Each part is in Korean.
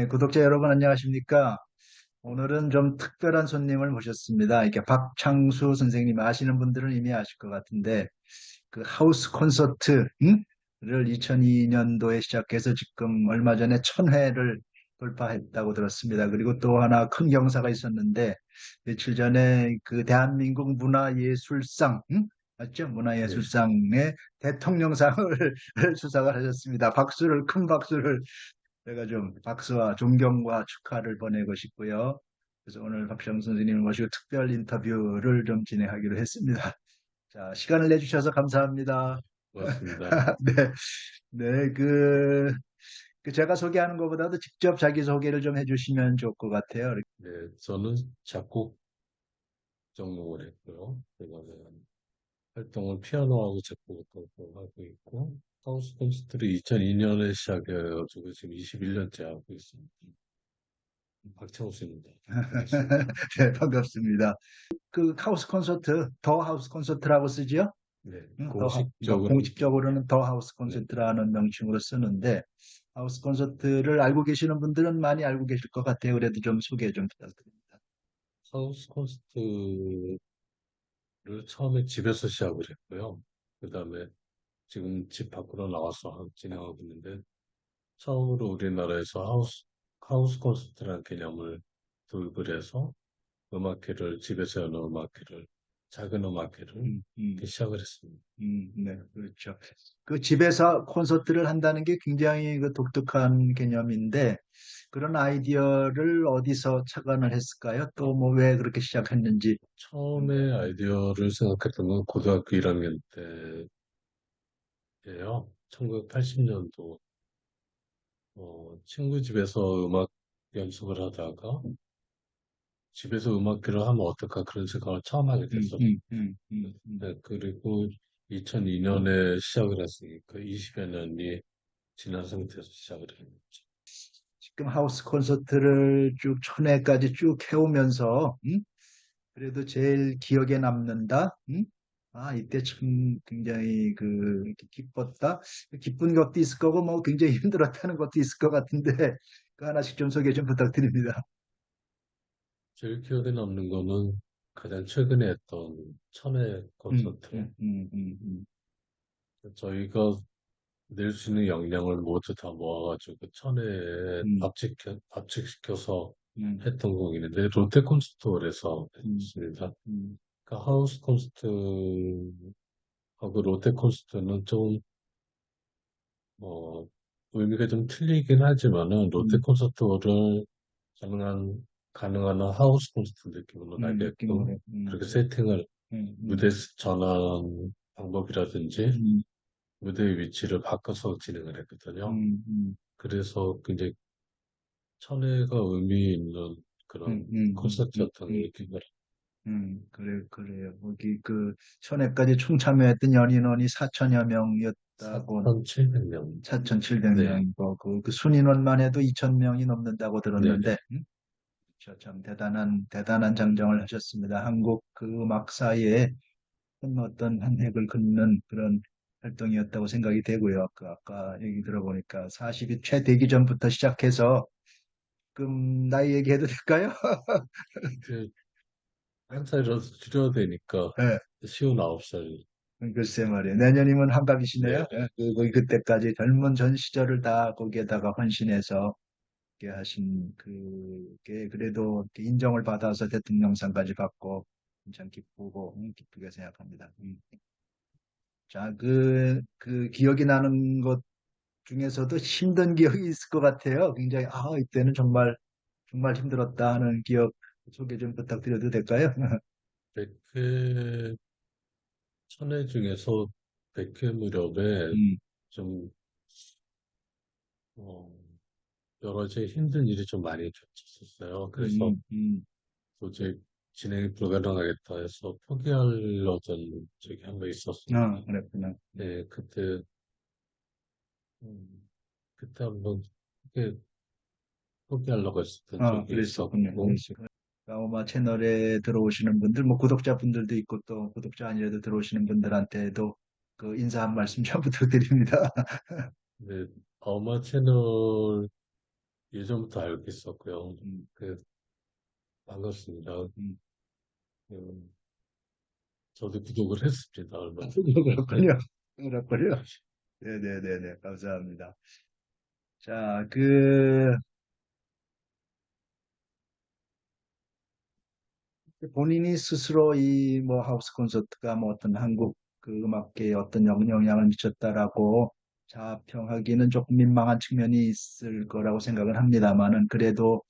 네, 구독자 여러분 안녕하십니까? 오늘은 좀 특별한 손님을 모셨습니다. 이렇게 박창수 선생님 아시는 분들은 이미 아실 것 같은데 그 하우스 콘서트를 2002년도에 시작해서 지금 얼마 전에 1000회를 돌파했다고 들었습니다. 그리고 또 하나 큰 경사가 있었는데 며칠 전에 그 대한민국 문화예술상 맞죠? 네, 문화예술상의 대통령상을 수상을 하셨습니다. 큰 박수를 제가 좀 박수와 존경과 축하를 보내고 싶고요. 그래서 오늘 박정 선생님을 모시고 특별 인터뷰를 좀 진행하기로 했습니다. 자, 시간을 내주셔서 감사합니다. 고맙습니다. 네, 네, 제가 소개하는 것보다도 직접 자기소개를 좀 해주시면 좋을 것 같아요. 네, 저는 작곡 전공을 했고요. 그다음에 활동을 피아노하고 작곡을 하고 있고, 하우스 콘서트를 2002년에 시작해가지고 지금 21년째 하고 있습니다. 박창수입니다. 반갑습니다. 네, 반갑습니다. 그 하우스 콘서트, 더 하우스 콘서트라고 쓰죠? 네, 응, 공식적으로, 공식적으로는 더 하우스 네, 콘서트라는 명칭으로 쓰는데, 하우스 콘서트를 알고 계시는 분들은 많이 알고 계실 것 같아요. 그래도 좀 소개 좀 부탁드립니다. 하우스 콘서트를 처음에 집에서 시작을 했고요. 그다음에 지금 집 밖으로 나와서 진행하고 있는데, 처음으로 우리나라에서 하우스 콘서트라는 개념을 도입을 해서 음악회를, 집에서 여는 음악회를, 작은 음악회를 음, 음, 이렇게 시작을 했습니다. 네, 그렇죠. 그 집에서 콘서트를 한다는 게 굉장히 그 독특한 개념인데, 그런 아이디어를 어디서 착안을 했을까요? 또 뭐 왜 그렇게 시작했는지. 처음에 아이디어를 생각했던 건 고등학교 1학년 때예요. 1980년도 친구 집에서 음악 연습을 하다가 집에서 음악회를 하면 어떨까 그런 생각을 처음 하게 음, 됐었어요. 음, 음, 음, 음. 네, 그리고 2002년에 시작을 했으니까 20여 년이 지난 상태에서 시작을 했죠. 지금 하우스 콘서트를 쭉 1000회까지 쭉 해오면서, 그래도 제일 기억에 남는다? 아, 이때 참 굉장히 기뻤다? 기쁜 것도 있을 거고, 뭐 굉장히 힘들었다는 것도 있을 것 같은데, 그 하나씩 좀 소개 좀 부탁드립니다. 제일 기억에 남는 거는 가장 최근에 했던 천회 음, 콘서트. 음, 음, 음, 음, 저희가 낼 수 있는 역량을 모두 다 모아가지고 천회에 음, 압축시켜서 음, 했던 곡인데 롯데 콘서트홀에서 음, 했습니다. 음, 그러니까 하우스 콘서트하고 롯데 콘서트는 좀 어, 의미가 좀 틀리긴 하지만은 롯데 음, 콘서트홀을 가능한 한 하우스 콘서트 느낌으로 나게끔 느낌으로, 그렇게 세팅을 음, 무대 음, 전환 방법이라든지 음, 무대의 위치를 바꿔서 진행을 했거든요. 음, 음, 그래서 굉장히 천혜가 의미 있는 음, 그런 음, 음, 음, 콘서트였던 음. 느낌을 그래요. 거기 그 천회까지 총 참여했던 연인원이 4천여 명이었다고, 4,700명. 네, 4,700명이고, 그 순인원만 해도 2,000명이 넘는다고 네, 들었는데, 참 대단한 장정을 하셨습니다. 한국 그 음악사에 큰 어떤 한 획을 긋는 그런 활동이었다고 생각이 되고요. 그 아까 얘기 들어보니까 40이 최되기 전부터 시작해서, 그럼 나이 얘기해도 될까요? 이제 한 살이라도 줄여야 되니까 네. 쉬운 9살. 글쎄 말이에요. 내년이면 한갑이시네요. 네, 예, 그때까지 젊은 전 시절을 다 거기에다가 헌신해서 이렇게 하신 그게 그래도 이렇게 인정을 받아서 대통령상까지 받고 참 기쁘고 기쁘게 생각합니다. 자, 기억이 나는 것 중에서도 힘든 기억이 있을 것 같아요. 굉장히 이때는 정말 힘들었다 하는 기억 소개 좀 부탁드려도 될까요? 100회, 천회 중에서 100회 무렵에 음, 좀, 어, 여러 가지 힘든 일이 좀 많이 겹쳤었어요. 그래서 음, 음, 도저히 진행이 불가능하겠다 해서 포기하려던 적이 한 번 있었습니다. 그랬구나. 네, 음, 그때 한번 크게 포기하려고 했었던 적이 그랬었군요. 있었고, 그랬었군요. 라오마 채널에 들어오시는 분들, 뭐 구독자분들도 있고 또 구독자 아니라도 들어오시는 분들한테도 그 인사 한 말씀 좀 부탁드립니다. 네, 아마 채널 예전부터 알고 있었고요. 음, 그, 반갑습니다. 음. 음, 저도 구독을 했습니다. 얼마 전에. 그렇군요. 그렇군요. 네네네네. 감사합니다. 자, 본인이 스스로 이 뭐 하우스 콘서트가 뭐 어떤 한국 그 음악계에 어떤 영향을 미쳤다라고 자평하기는 조금 민망한 측면이 있을 거라고 생각을 합니다만은 그래도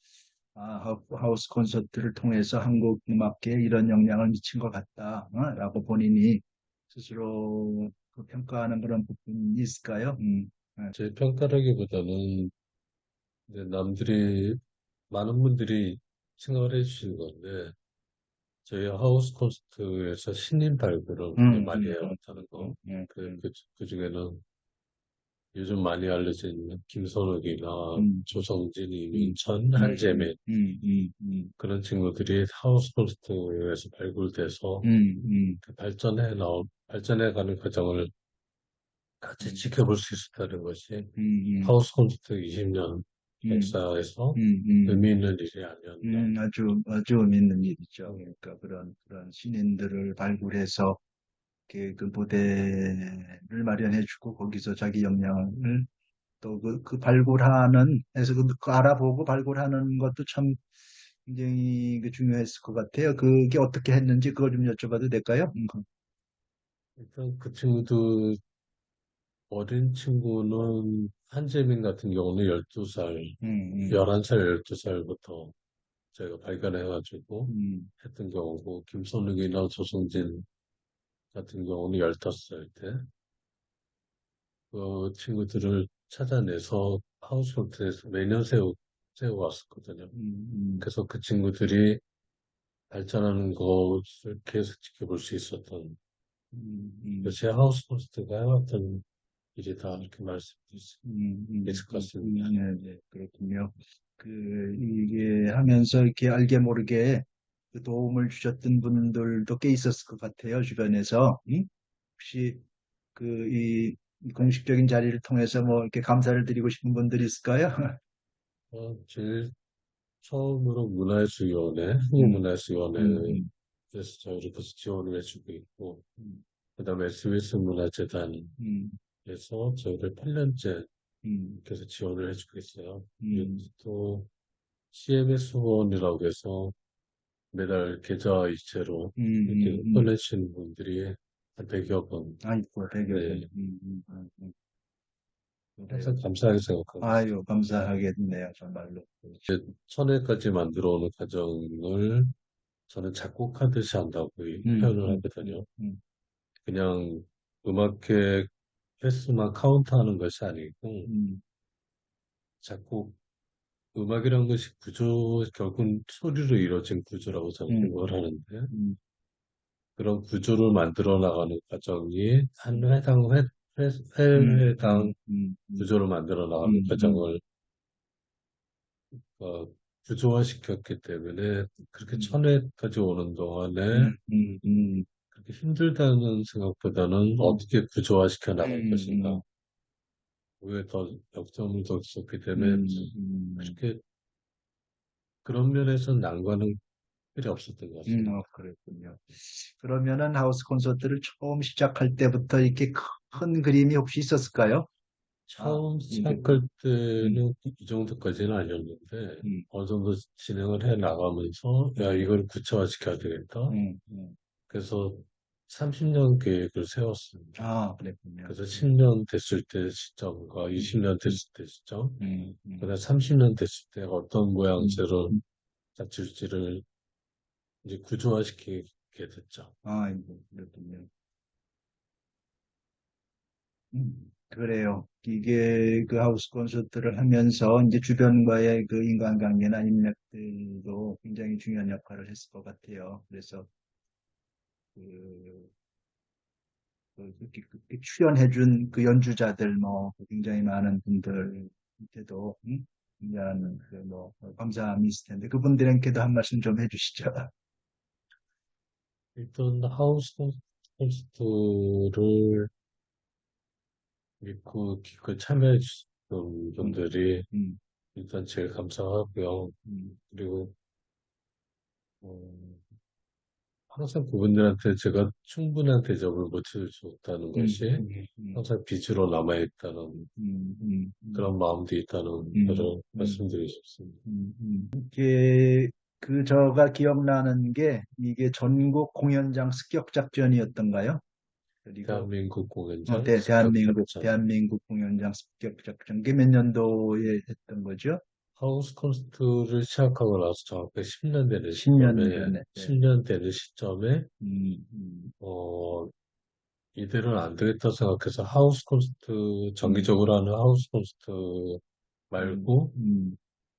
하우스 콘서트를 통해서 한국 음악계에 이런 영향을 미친 것 같다라고 본인이 스스로 그 평가하는 그런 부분이 있을까요? 네. 제 평가라기보다는 이제 남들이, 많은 분들이 생각을 해주시는 건데, 저희 하우스 콘서트에서 신인 발굴을 되게 많이 해왔다는 거. 음, 음, 그 중에는 요즘 많이 알려진 김선욱이나 음, 조성진, 음, 이민천, 음, 한재민 음, 그런 친구들이 하우스 콘서트에서 발굴돼서 음, 그 발전해가는 과정을 같이 음, 지켜볼 수 있었다는 것이 음, 하우스 콘서트 20년 음, 역사에서 음, 음, 의미 있는 일이 아니었나. 아주 의미 있는 일이죠. 그러니까 그런 신인들을 발굴해서 그 무대를 마련해주고 거기서 자기 역량을 또 그 발굴하는, 해서 그 알아보고 발굴하는 것도 참 굉장히 중요했을 것 같아요. 그게 어떻게 했는지 그걸 좀 여쭤봐도 될까요? 일단 그 친구도 어린 친구는 한재민 같은 경우는 12살, 음, 11살, 12살부터 저희가 발견해가지고 음, 했던 경우고, 김선욱이나 조성진 같은 경우는 15살 때, 그 친구들을 찾아내서 하우스홀트에서 매년 세워왔었거든요. 음, 그래서 그 친구들이 발전하는 것을 계속 지켜볼 수 있었던, 제 하우스홀트가 해왔던 일이다, 이렇게 말씀드릴 수 있을 것 같습니다. 네, 네, 그렇군요. 이게 하면서 이렇게 알게 모르게 그 도움을 주셨던 분들도 꽤 있었을 것 같아요, 주변에서. 혹시 이 공식적인 자리를 통해서 뭐 이렇게 감사를 드리고 싶은 분들이 있을까요? 제일 처음으로 문화예술위원회, 음, 음, 한국문화예술위원회에서 저희를 계속 지원을 해주고 있고, 음, 그 다음에 SBS 문화재단에서 음, 저희를 8년째 음, 계속 지원을 해주고 있어요. 그리고 음, 또 CMS 후원이라고 해서 매달 계좌이체로 이렇게 음. 보내주시는 분들이 한 100여 분, 아이고, 배경은. 네, 항상 그래요. 감사하게 생각하고 있어요. 아유, 감사하겠네요, 정말로. 천회까지 만들어 오는 과정을 저는 작곡하듯이 한다고 음, 표현을 음, 하거든요. 음, 그냥 음악회 횟수만 카운트하는 것이 아니고 음, 작곡 음악이란 것이 결국은 소리로 이루어진 구조라고 저는 음, 생각을 하는데 음, 그런 구조를 만들어 나가는 과정이 한 음, 회당 음, 구조를 만들어 나가는 음, 과정을 어, 구조화시켰기 때문에 그렇게 음, 천회까지 오는 동안에 음, 음, 음, 그렇게 힘들다는 생각보다는 어떻게 구조화시켜 나갈 것인가. 음, 그게 더 역점을 뒀었기 때문에 음, 음, 그렇게 그런 면에서 난관은 필요 없었던 것 같습니다. 그랬군요. 그러면은 하우스 콘서트를 처음 시작할 때부터 이렇게 큰 그림이 혹시 있었을까요? 처음 이게, 시작할 음, 때는 이 정도까지는 아니었는데 음, 어느 정도 진행을 해 나가면서 야 이걸 구체화시켜야 되겠다. 음, 음. 그래서 30년 계획을 세웠습니다. 그랬군요. 그래서 10년 됐을 때 시점과 음, 20년 음, 됐을 때 시점, 음. 그다음 30년 됐을 때 어떤 음, 모양새로 음. 잡질지를 이제 구조화시키게 됐죠. 그렇군요. 그래요. 이게 그 하우스 콘서트를 하면서 이제 주변과의 그 인간관계나 인맥들도 굉장히 중요한 역할을 했을 것 같아요. 그래서 그, 출연해준 그 연주자들 뭐 굉장히 많은 분들한테도 굉장한 그뭐 감사함이 있을 텐데 그분들에게도 한 말씀 좀 해주시죠. 일단 하우스 콘서트를 믿고 기꺼이 참여해 주셨던 음, 분들이 음, 일단 제일 감사하고요. 음, 그리고 어, 항상 그분들한테 제가 충분한 대접을 못 해줬다는 음, 것이 음, 음, 항상 빚으로 남아있다는 그런 마음도 있다는 음, 것을 음, 말씀드리고 싶습니다. 이게 저가 기억나는 게 이게 전국 공연장 습격 작전이었던가요? 그리고 대한민국 공연장 대한민국 습격작전. 공연장 습격 작전 이게 몇 년도에 했던 거죠? 하우스 콘서트를 시작하고 나서 정확하게 10년 되는 10년 시점에, 전에. 네. 10년 되는 시점에, 음, 음, 어, 이대로는 안 되겠다 생각해서 하우스 콘서트, 음, 정기적으로 하는 하우스 콘서트 음, 말고 음,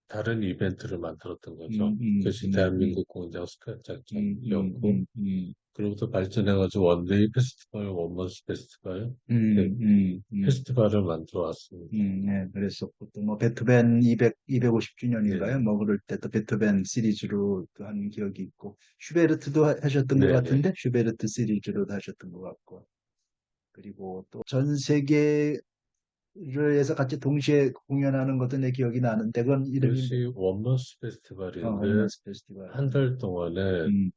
다른 이벤트를 만들었던 거죠. 음, 음, 그것이 음, 음, 대한민국 공연장 습격 음, 작전이었고, 음, 그로부터 발전해가지고 원데이 페스티벌, 원먼스 페스티벌, 네, 음, 음, 음, 페스티벌을 만들어 왔습니다. 네, 그랬었고, 또 뭐, 베토벤 250주년인가요? 네네. 뭐, 그럴 때 또 베토벤 시리즈로 또 한 기억이 있고, 슈베르트도 하셨던 것 네네. 같은데, 슈베르트 시리즈로도 하셨던 것 같고, 그리고 또 전 세계를 해서 같이 동시에 공연하는 것도 내 기억이 나는데, 그건 이름이 뭐, 그것이 원먼스 페스티벌인데, 홈런스 페스티벌. 한 달 동안에, 음,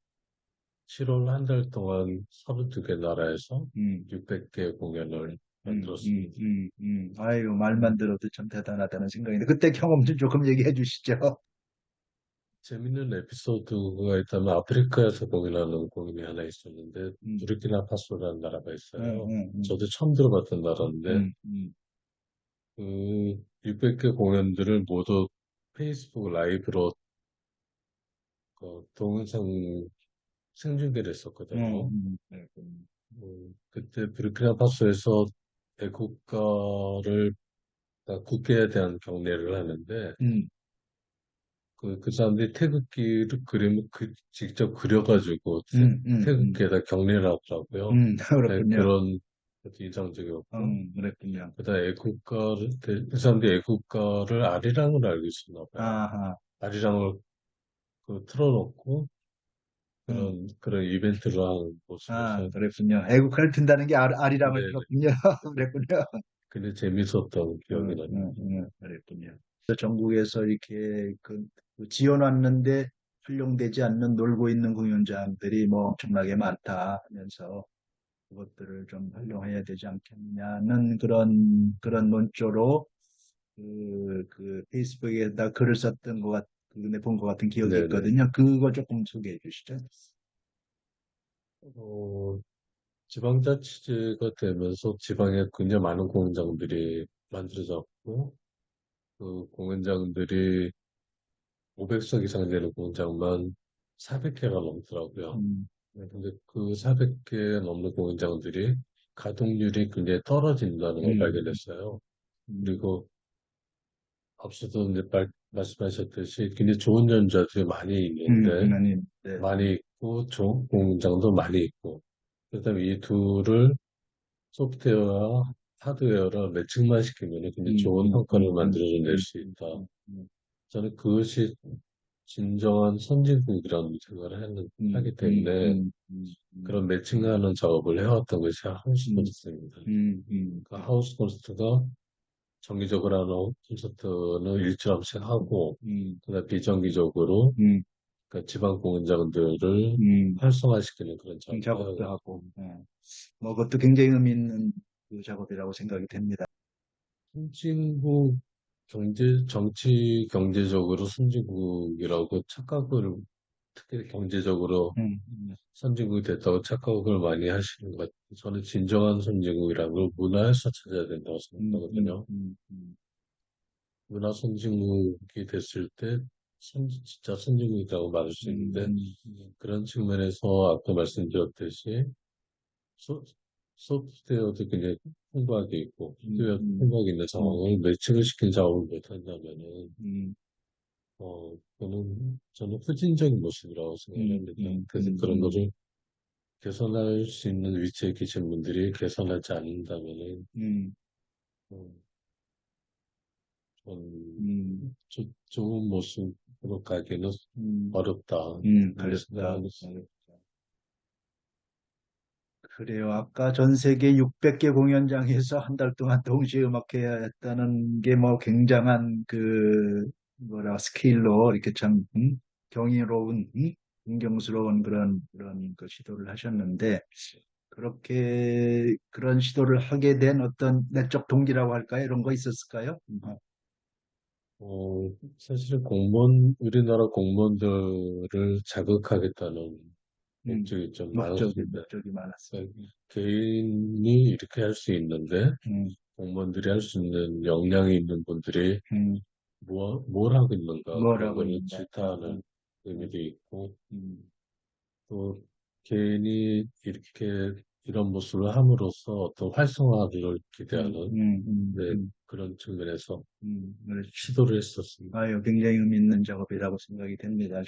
7월 한 달 동안 32개 나라에서 음, 600개 공연을 만들었습니다. 아유, 말만 들어도 참 대단하다는 생각인데, 그때 경험 좀 조금 얘기해 주시죠. 재밌는 에피소드가 있다면 아프리카에서 공연하는 공연이 하나 있었는데, 음, 부르키나파소라는 나라가 음, 있어요. 음, 음, 저도 처음 들어봤던 나라인데, 음, 음, 그 600개 공연들을 모두 페이스북 라이브로 동영상 생중계를 했었거든요. 그때 부르키나파소에서 애국가를, 그러니까 국기에 대한 경례를 하는데, 음, 그 사람들이 태극기를 직접 그려가지고 태극기에다 경례를 하더라고요. 네, 그렇군요. 그런 것도 인상적이었고, 그랬군요. 그다음 그 사람들이 애국가를 아리랑으로 알고 있었나 봐요. 아하, 아리랑을 틀어놓고 음, 그런 이벤트를 하는 모습에서, 그랬군요. 애국가를 든다는 게 아리랑을 네네. 들었군요. 그랬군요. 근데 재밌었던 기억이 납니다. 그랬군요. 전국에서 이렇게 그 지어놨는데 활용되지 않는 놀고 있는 공연장들이 뭐 엄청나게 많다 하면서 그것들을 좀 활용해야 되지 않겠냐는 그런 논조로 페이스북에다 글을 썼던 본 것 같은 기억이 네네. 있거든요. 그거 조금 소개해 주시죠. 어, 지방자치제가 되면서 지방에 굉장히 많은 공연장들이 만들어졌고, 그 공연장들이 500석 이상 되는 공연장만 400개가 넘더라고요. 음, 근데 그 400개 넘는 공연장들이 가동률이 굉장히 떨어진다는 걸 음, 발견했어요. 음, 그리고 앞서도 이제 말씀하셨듯이 굉장히 좋은 연주자들이 많이 있는데, 아니, 네, 많이 있고, 좋은 공연장도 많이 있고, 그다음에 이 둘을 소프트웨어와 하드웨어를 매칭만 시키면 굉장히 좋은 성과를 만들어낼 수 있다. 음, 저는 그것이 진정한 선진국이라는 생각을 하기 때문에 그런 매칭하는 작업을 해왔던 것이 하우스 콘서트입니다. 하우스 콘서트가 정기적으로 하는 콘서트는 일주일씩 하고, 그다음 비정기적으로 그 지방 공연장들을 음, 활성화시키는 그런 작업을 작업도 하고 하고, 있습니다. 뭐 그것도 굉장히 의미 있는 그 작업이라고 생각이 됩니다. 선진국 정치 경제적으로 선진국이라고 착각을, 특히 경제적으로 음, 선진국이 됐다고 착각을 많이 하시는 것 같아요. 저는 진정한 선진국이라는 걸 문화에서 찾아야 된다고 음, 음, 생각하거든요. 음, 음, 문화 선진국이 됐을 때 진짜 선진국이라고 말할 수 음, 있는데, 음, 그런 측면에서 아까 말씀드렸듯이 소, 소프트웨어도 굉장히 풍부하게 있고 하드웨어도 음, 풍부하게 있는 음, 상황을 매칭을 시킨 작업을 못한다면은, 음, 저는 후진적인 모습이라고 생각을 합니다. 그래서 그런 거를 개선할 수 있는 위치에 계신 분들이 개선하지 않는다면은, 음, 어, 좀 음, 좋은 모습으로 가기는 어렵다. 그런 그랬다. 생각을 하고 있습니다. 그래요. 아까 전 세계 600개 공연장에서 한 달 동안 동시에 음악회야 했다는 게 뭐 굉장한 뭐라 스케일로 이렇게 참 경이로운 존경스러운 그런 그 시도를 하셨는데 그런 시도를 하게 된 어떤 내적 동기라고 할까요? 이런 거 있었을까요? 사실은 우리나라 공무원들을 자극하겠다는 음, 목적이 좀 목적이 많았습니다. 목적이 많았습니다. 그러니까 개인이 이렇게 할 수 있는데, 음, 공무원들이 할 수 있는 역량이 있는 분들이 음, 뭘 하고 있는가, 그런 뭐라고 거를 있냐? 질타하는 음, 의미도 있고, 음, 또 개인이 이런 모습을 함으로써 어떤 활성화를 음, 기대하는, 음, 음, 네, 음, 그런 측면에서 그렇죠. 시도를 했었습니다. 아유, 굉장히 의미 있는 작업이라고 생각이 됩니다.